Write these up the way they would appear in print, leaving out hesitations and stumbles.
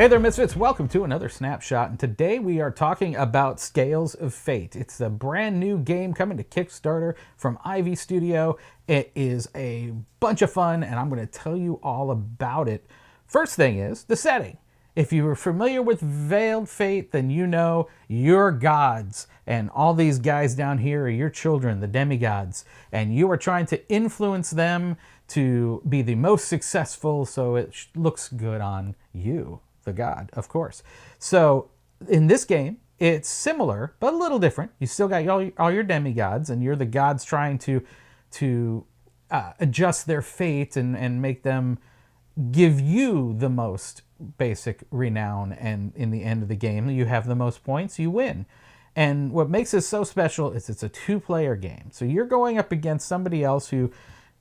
Hey there, Misfits. Welcome to another Snapshot. And today we are talking about Scales of Fate. It's a brand new game coming to Kickstarter from Ivy Studio. It is a bunch of fun, and I'm going to tell you all about it. First thing is the setting. If you are familiar with Veiled Fate, then you know your gods. And all these guys down here are your children, the demigods. And you are trying to influence them to be the most successful so it looks good on you. The god, of course. So in this game, it's similar, but a little different. You still got all your demigods, and you're the gods trying to adjust their fate and make them give you the most basic renown. And in the end of the game, you have the most points, you win. And what makes this so special is it's a two-player game. So you're going up against somebody else who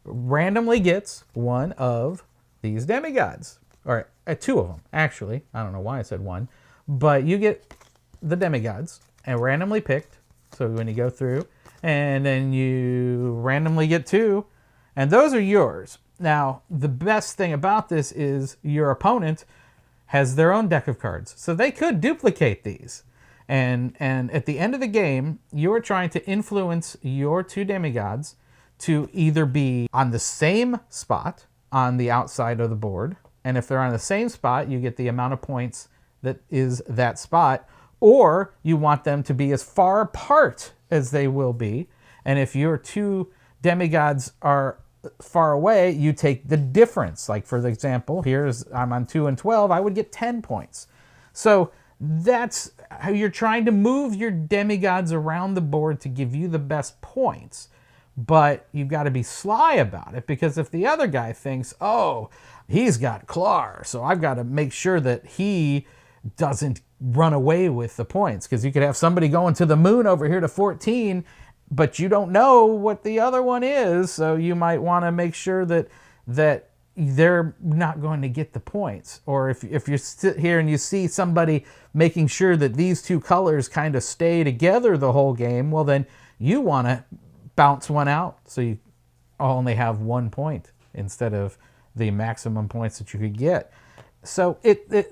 randomly gets one of these demigods. Or two of them, actually. I don't know why I said one. But you get the demigods, and randomly picked. So when you go through, and then you randomly get two, and those are yours. Now, the best thing about this is your opponent has their own deck of cards. So they could duplicate these. And at the end of the game, you are trying to influence your two demigods to either be on the same spot on the outside of the board. And if they're on the same spot, you get the amount of points that is that spot. Or you want them to be as far apart as they will be. And if your two demigods are far away, you take the difference. Like, for example, I'm on 2 and 12, I would get 10 points. So that's how you're trying to move your demigods around the board to give you the best points. But you've got to be sly about it, because if the other guy thinks, oh, he's got Clar, so I've got to make sure that he doesn't run away with the points, because you could have somebody going to the moon over here to 14, but you don't know what the other one is, so you might want to make sure that they're not going to get the points. Or if you sit here and you see somebody making sure that these two colors kind of stay together the whole game, well, then you want to bounce one out so you only have 1 point instead of the maximum points that you could get. So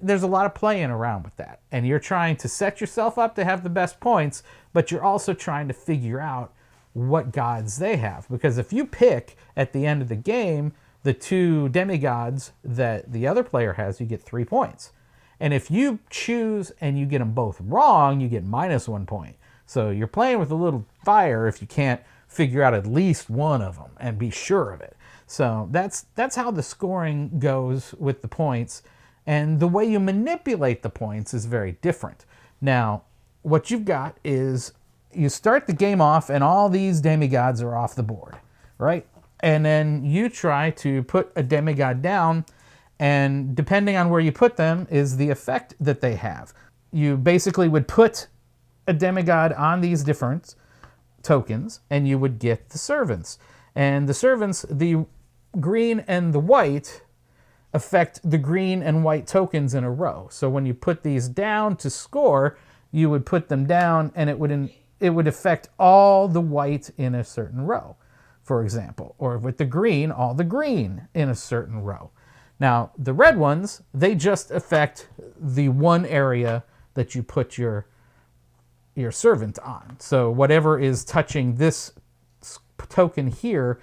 there's a lot of playing around with that. And you're trying to set yourself up to have the best points, but you're also trying to figure out what gods they have. Because if you pick at the end of the game the two demigods that the other player has, you get 3 points. And if you choose and you get them both wrong, you get -1 point. So you're playing with a little fire if you can't figure out at least one of them and be sure of it. So that's how the scoring goes with the points. And the way you manipulate the points is very different. Now, what you've got is you start the game off and all these demigods are off the board, right? And then you try to put a demigod down, and depending on where you put them is the effect that they have. You basically would put a demigod on these different tokens, and you would get the servants. And the servants, the green and the white, affect the green and white tokens in a row. So when you put these down to score, you would put them down, and it would affect all the white in a certain row, for example. Or with the green, all the green in a certain row. Now, the red ones, they just affect the one area that you put your servant on. So whatever is touching this token here,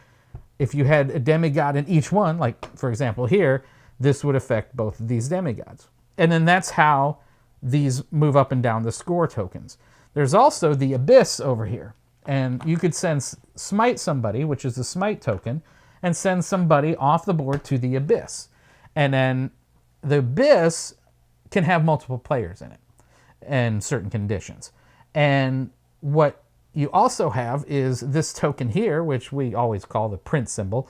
if you had a demigod in each one, like for example here, this would affect both of these demigods. And then that's how these move up and down the score tokens. There's also the abyss over here. And you could smite somebody, which is the smite token, and send somebody off the board to the abyss. And then the abyss can have multiple players in it and certain conditions. And what you also have is this token here, which we always call the print symbol.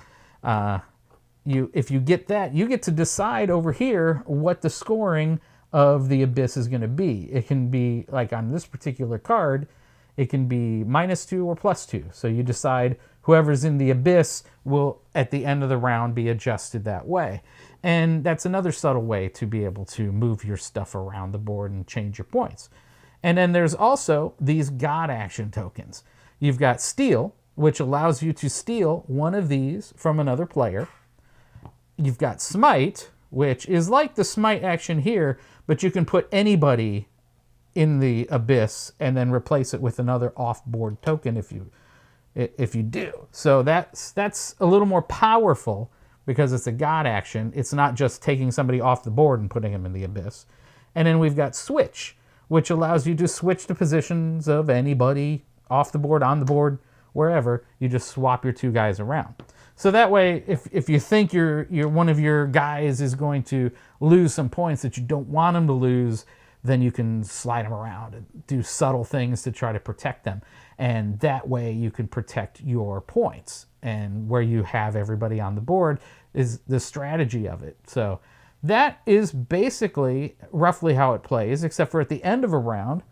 If you get that, you get to decide over here what the scoring of the abyss is going to be. It can be, like on this particular card, it can be -2 or +2. So you decide whoever's in the abyss will, at the end of the round, be adjusted that way. And that's another subtle way to be able to move your stuff around the board and change your points. And then there's also these God action tokens. You've got Steal, which allows you to steal one of these from another player. You've got Smite, which is like the smite action here, but you can put anybody in the abyss and then replace it with another off-board token if you do. So that's a little more powerful because it's a god action. It's not just taking somebody off the board and putting them in the abyss. And then we've got switch, which allows you to switch the positions of anybody off the board, on the board, wherever. You just swap your two guys around. So that way, if you think your one of your guys is going to lose some points that you don't want him to lose, then you can slide them around and do subtle things to try to protect them. And that way you can protect your points. And where you have everybody on the board is the strategy of it. So that is basically roughly how it plays, except for at the end of a round,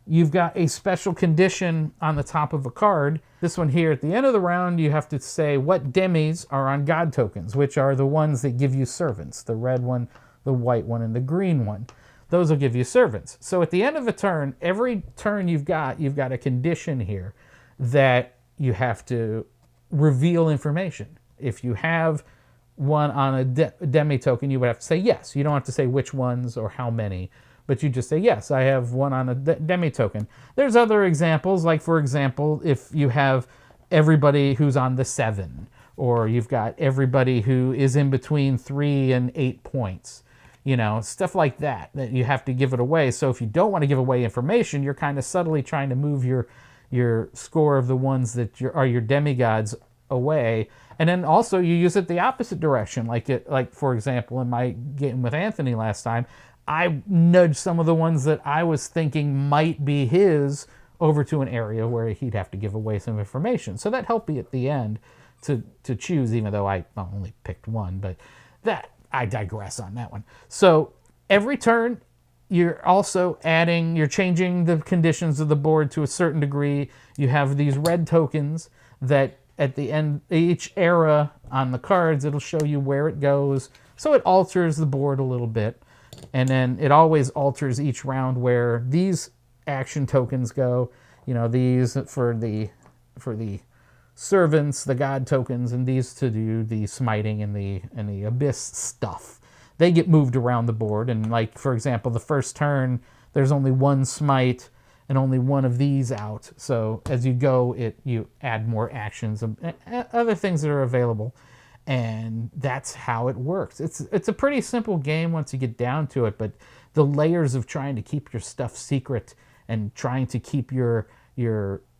you've got a special condition on the top of a card. This one here, at the end of the round, you have to say what demis are on god tokens, which are the ones that give you servants. The red one, the white one, and the green one. Those will give you servants. So at the end of a turn, every turn you've got a condition here that you have to reveal information. If you have one on a demi token, you would have to say yes. You don't have to say which ones or how many, but you just say, yes, I have one on a demi token. There's other examples, like for example, if you have everybody who's on the 7, or you've got everybody who is in between 3 and 8 points. You know, stuff like that you have to give it away. So if you don't want to give away information, you're kind of subtly trying to move your score of the ones that are your demigods away. And then also you use it the opposite direction. Like for example, in my game with Anthony last time, I nudged some of the ones that I was thinking might be his over to an area where he'd have to give away some information. So that helped me at the end to choose, even though I only picked one. But I digress on that one. So every turn, you're changing the conditions of the board to a certain degree. You have these red tokens that at the end, each era on the cards, it'll show you where it goes. So it alters the board a little bit. And then it always alters each round where these action tokens go. You know, these for the servants, the god tokens, and these to do the smiting and the abyss stuff. They get moved around the board, and like for example, the first turn there's only one smite and only one of these out. So as you go, you add more actions and other things that are available, and that's how it works. It's a pretty simple game once you get down to it, but the layers of trying to keep your stuff secret and trying to keep your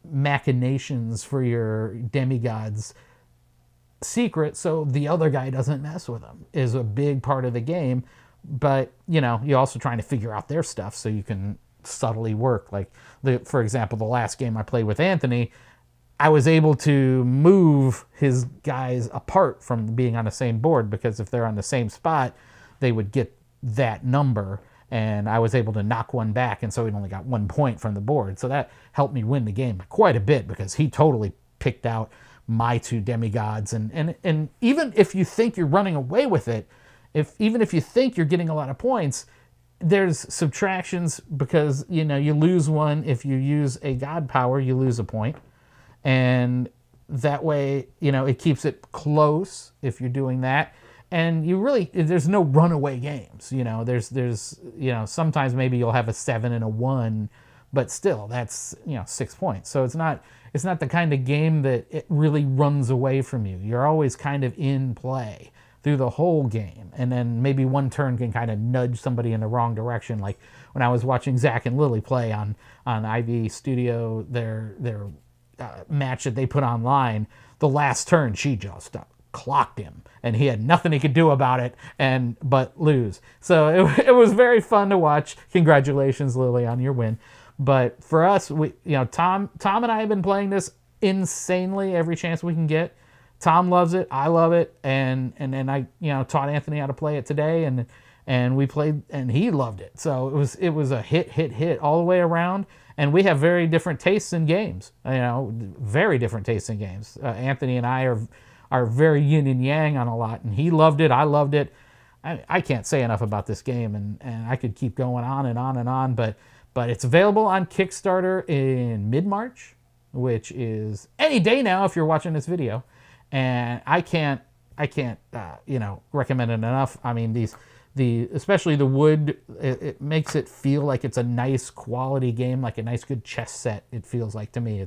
machinations for your demigods secret so the other guy doesn't mess with them is a big part of the game. But you know, you're also trying to figure out their stuff so you can subtly work. Like for example, the last game I played with Anthony, I was able to move his guys apart from being on the same board, because if they're on the same spot they would get that number, and I was able to knock one back, and so he only got 1 point from the board. So that helped me win the game quite a bit, because he totally picked out my two demigods. And even if you think you're running away with it, even if you think you're getting a lot of points, there's subtractions, because you know you lose one. If you use a god power, you lose a point, and that way, you know, it keeps it close if you're doing that. And there's no runaway games. You know, there's you know, sometimes maybe you'll have a 7 and a 1, but still that's, you know, 6 points. So it's not the kind of game that it really runs away from you. You're always kind of in play through the whole game, and then maybe one turn can kind of nudge somebody in the wrong direction. Like when I was watching Zach and Lily play on IV Studio, their match that they put online, the last turn she just clocked him, and he had nothing he could do about it but lose. So it was very fun to watch. Congratulations, Lily, on your win. But for us, Tom and I have been playing this insanely every chance we can get. Tom loves it, I love it, and then I taught Anthony how to play it today, and we played, and he loved it. So it was a hit all the way around. And we have very different tastes in games. Very different tastes in games. Anthony and I are very yin and yang on a lot, and he loved it, I loved it. I can't say enough about this game, and I could keep going on and on and on, but it's available on Kickstarter in mid-March, which is any day now if you're watching this video. And I can't recommend it enough. I mean, especially the wood, it makes it feel like it's a nice quality game, like a nice good chess set. It feels like to me,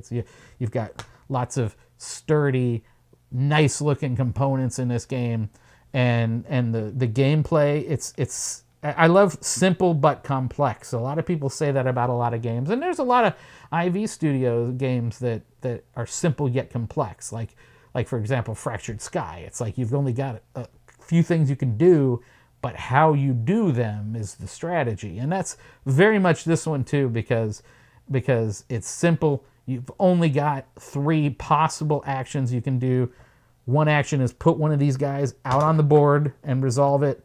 you've got lots of sturdy, nice looking components in this game, and the gameplay. I love simple but complex. A lot of people say that about a lot of games, and there's a lot of IV Studio games that are simple yet complex. Like for example, Fractured Sky. It's like you've only got a few things you can do, but how you do them is the strategy. And that's very much this one too, because it's simple. You've only got 3 possible actions you can do. One action is put one of these guys out on the board and resolve it.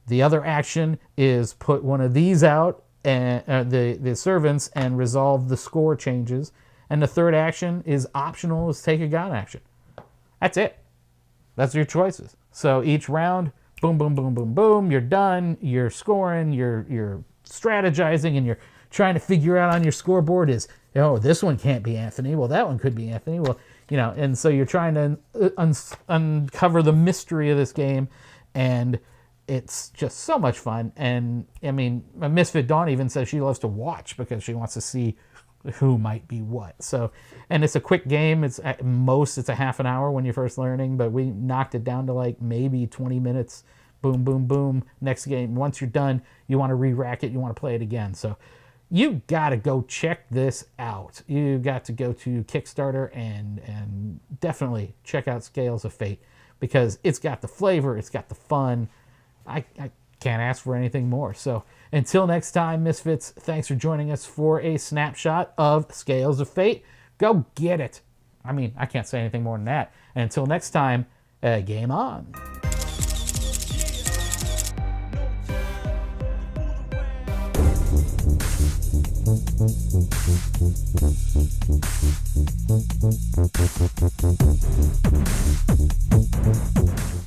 The other action is put one of these out, and the servants, and resolve the score changes. And the third action is optional, is take a god action. That's it. That's your choices. So each round, boom, boom, boom, boom, boom, you're done. You're scoring. You're strategizing, and you're trying to figure out on your scoreboard is, oh, this one can't be Anthony. Well, that one could be Anthony. Well, and so you're trying to uncover the mystery of this game, and it's just so much fun. And I mean, Misfit Dawn even says she loves to watch because she wants to see who might be what. So, and it's a quick game. It's at most it's a half an hour when you're first learning, but we knocked it down to like maybe 20 minutes. Boom, boom, boom. Next game. Once you're done, you want to re-rack it. You want to play it again. So you got to go check this out. You got to go to Kickstarter and definitely check out Scales of Fate, because it's got the flavor, it's got the fun. I can't ask for anything more. So until next time, Misfits, thanks for joining us for a snapshot of Scales of Fate. Go get it. I mean, I can't say anything more than that. And until next time, game on.